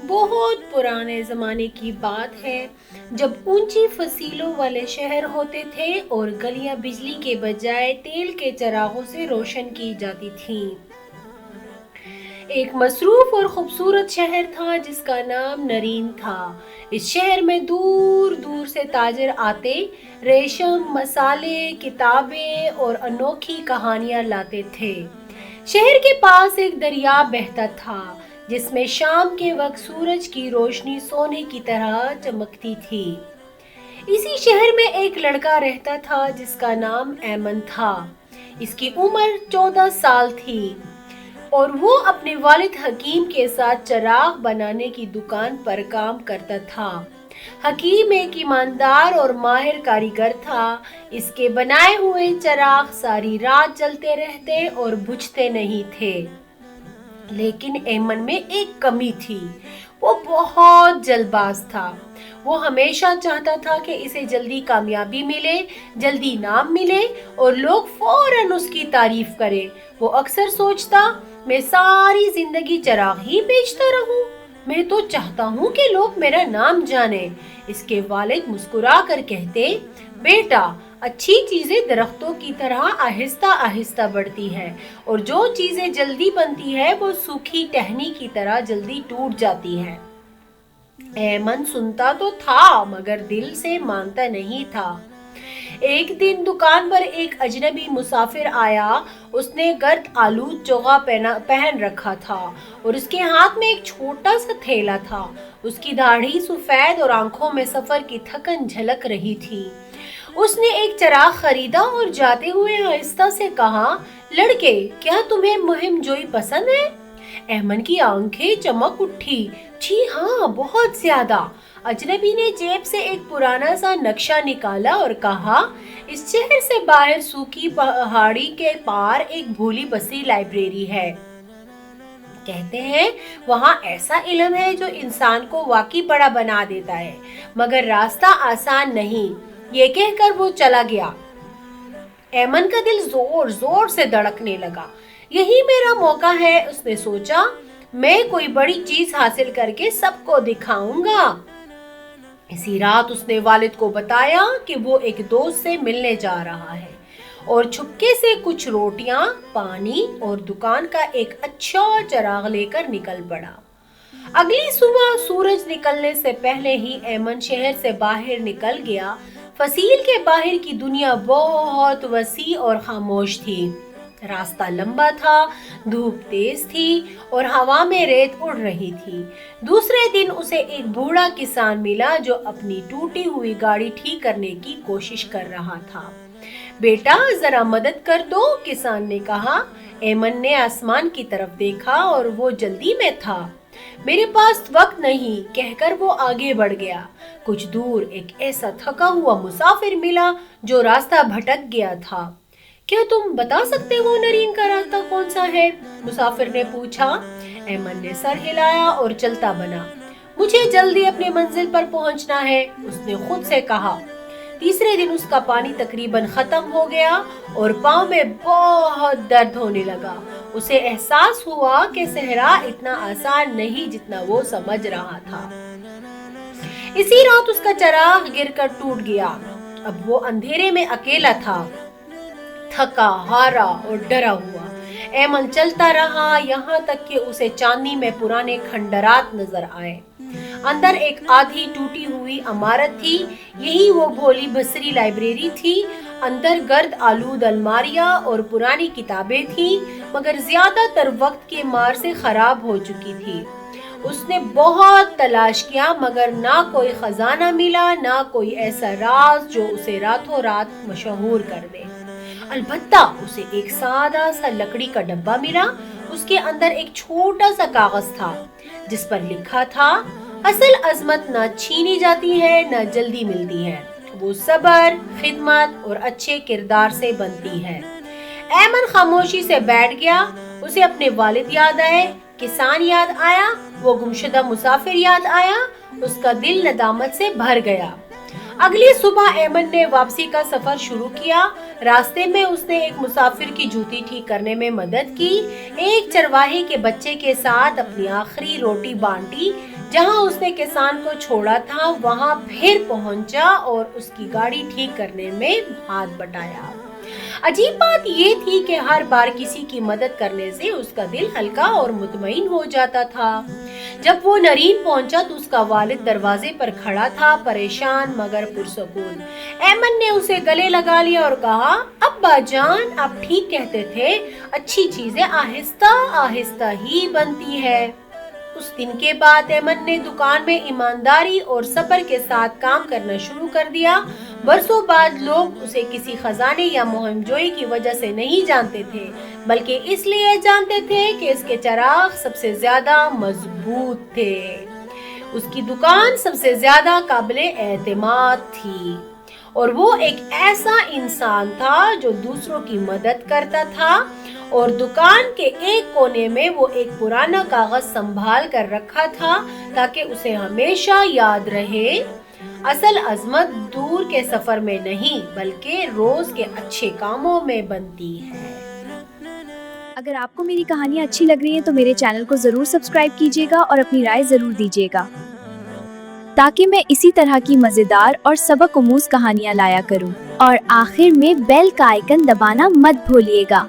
बहुत पुराने ज़माने की बात है जब ऊंची फसीलों वाले शहर होते थे और गलियां बिजली के बजाय तेल के चिरागों से रोशन की जाती थीं। एक मसरूफ और खूबसूरत शहर था जिसका नाम नरीन था। इस शहर में दूर दूर से ताजिर आते, रेशम, मसाले, किताबें और अनोखी कहानियां लाते थे। शहर के पास एक दरिया बहता था जिसमें शाम के वक्त सूरज की रोशनी सोने की तरह चमकती थी। इसी शहर में एक लड़का रहता था जिसका नाम ऐमन था। इसकी उम्र 14 साल थी और वो अपने वालिद हकीम के साथ चिराग बनाने की दुकान पर काम करता था। हकीम एक ईमानदार और माहिर कारीगर था। इसके बनाए हुए चिराग सारी रात जलते रहते और बुझते नहीं थे। लेकिन ऐमन में एक कमी थी, वो बहुत जल्दबाज था। वो हमेशा चाहता था कि इसे जल्दी कामयाबी मिले, जल्दी नाम मिले और लोग फौरन उसकी तारीफ करें। वो अक्सर सोचता, मैं सारी जिंदगी चिराग ही बेचता रहूं, मैं तो चाहता हूं कि लोग मेरा नाम जाने। इसके वालिद मुस्कुरा कर कहते, बेटा, अच्छी चीजें दरख्तों की तरह आहिस्ता आहिस्ता बढ़ती है और जो चीजें जल्दी बनती है वो सूखी टहनी की तरह जल्दी टूट जाती है। ऐमन सुनता तो था मगर दिल से मानता नहीं था। एक दिन दुकान पर एक अजनबी मुसाफिर आया। उसने गर्द आलूद चोगा पहन रखा था और उसके हाथ में एक छोटा सा थैला था। उसकी दाढ़ी सफेद और आंखों में सफर की थकन झलक रही थी। उसने एक चिराग खरीदा और जाते हुए आहिस्ता से कहा, लड़के, क्या तुम्हें मुहिम जोई पसंद है? ऐमन की आंखें चमक उठी। जी हाँ, बहुत ज्यादा। अजनबी ने जेब से एक पुराना सा नक्शा निकाला और कहा, इस शहर से बाहर सूखी पहाड़ी के पार एक भूली बसी लाइब्रेरी है। कहते हैं वहाँ ऐसा इल्म है जो इंसान को वाकई बड़ा बना देता है, मगर रास्ता आसान नहीं। ये कहकर वो चला गया। ऐमन का दिल जोर जोर से धड़कने लगा। यही मेरा मौका है, उसने सोचा। मैं कोई बड़ी चीज हासिल करके सबको दिखाऊंगा। इसी रात उसने वालिद को बताया कि वो एक दोस्त से मिलने जा रहा है और छुपके से कुछ रोटियां, पानी और दुकान का एक अच्छा चिराग लेकर निकल पड़ा। अगली सुबह सूरज निकलने से पहले ही ऐमन शहर से बाहर निकल गया। फसील के बाहर की दुनिया बहुत वसी और खामोश थी। रास्ता लंबा था, धूप तेज थी और हवा में रेत उड़ रही थी। दूसरे दिन उसे एक बूढ़ा किसान मिला जो अपनी टूटी हुई गाड़ी ठीक करने की कोशिश कर रहा था। बेटा, जरा मदद कर दो, किसान ने कहा। ऐमन ने आसमान की तरफ देखा और वो जल्दी में था। मेरे पास वक्त नहीं, कहकर वो आगे बढ़ गया। कुछ दूर एक ऐसा थका हुआ मुसाफिर मिला जो रास्ता भटक गया था। क्या तुम बता सकते हो नरीन का रास्ता कौन सा है? मुसाफिर ने पूछा। ऐमन ने सर हिलाया और चलता बना। मुझे जल्दी अपनी मंजिल पर पहुंचना है, उसने खुद से कहा। तीसरे दिन उसका पानी तकरीबन खत्म हो गया और पाँव में बहुत दर्द होने लगा। उसे एहसास हुआ कि सहरा इतना आसान नहीं जितना वो समझ रहा था। इसी रात उसका चिराग गिरकर टूट गया। अब वो अंधेरे में अकेला था, थका हारा और डरा हुआ। ऐमन चलता रहा यहाँ तक कि उसे चांदनी में पुराने खंडरात नजर आए। अंदर एक आधी टूटी हुई इमारत थी। यही वो भोली बसरी लाइब्रेरी थी। अंदर गर्द आलूद अलमारियां और पुरानी किताबें थीं, मगर ज्यादातर वक्त के मार से खराब हो चुकी थी। उसने बहुत तलाश किया मगर ना कोई खजाना मिला, ना कोई ऐसा राज जो उसे रातों रात मशहूर कर दे। अलबत्ता उसे एक सादा सा लकड़ी का डब्बा मिला। उसके अंदर एक छोटा सा कागज था जिस पर लिखा था, असल अजमत ना छीनी जाती है ना जल्दी मिलती है, वो सब्र, खिदमत और अच्छे किरदार से बनती है। ऐमन खामोशी से बैठ गया। उसे अपने वालिद याद आए, किसान याद आया, वो गुमशुदा मुसाफिर याद आया। उसका दिल नदामत से भर गया। اگلی صبح ایمن نے واپسی کا سفر شروع کیا۔ راستے میں اس نے ایک مسافر کی جوتی ٹھیک کرنے میں مدد کی، ایک چرواہے کے بچے کے ساتھ اپنی آخری روٹی بانٹی، جہاں اس نے کسان کو چھوڑا تھا وہاں پھر پہنچا اور اس کی گاڑی ٹھیک کرنے میں ہاتھ بٹایا۔ عجیب بات یہ تھی کہ ہر بار کسی کی مدد کرنے سے اس کا دل ہلکا اور مطمئن ہو جاتا تھا۔ جب وہ نرین پہنچا تو اس کا والد دروازے پر کھڑا تھا، پریشان مگر پرسکون۔ ایمن نے اسے گلے لگا لیا اور کہا، ابا جان آپ ٹھیک کہتے تھے، اچھی چیزیں آہستہ آہستہ ہی بنتی ہے۔ اس دن کے بعد ایمن نے دکان میں ایمانداری اور صبر کے ساتھ کام کرنا شروع کر دیا۔ برسوں بعد لوگ اسے کسی خزانے یا مہم جوئی کی وجہ سے نہیں جانتے تھے، بلکہ اس لیے جانتے تھے کہ اس کے چراغ سب سے زیادہ مضبوط تھے، اس کی دکان سب سے زیادہ قابل اعتماد تھی، اور وہ ایک ایسا انسان تھا جو دوسروں کی مدد کرتا تھا، اور دکان کے ایک کونے میں وہ ایک پرانا کاغذ سنبھال کر رکھا تھا تاکہ اسے ہمیشہ یاد رہے، اصل عظمت دور کے سفر میں نہیں بلکہ روز کے اچھے کاموں میں بنتی ہے۔ اگر آپ کو میری کہانیاں اچھی لگ رہی ہیں تو میرے چینل کو ضرور سبسکرائب کیجیے گا اور اپنی رائے ضرور دیجیے گا، تاکہ میں اسی طرح کی مزیدار اور سبق آموز کہانیاں لایا کروں، اور آخر میں بیل کا آئیکن دبانا مت بھولیے گا۔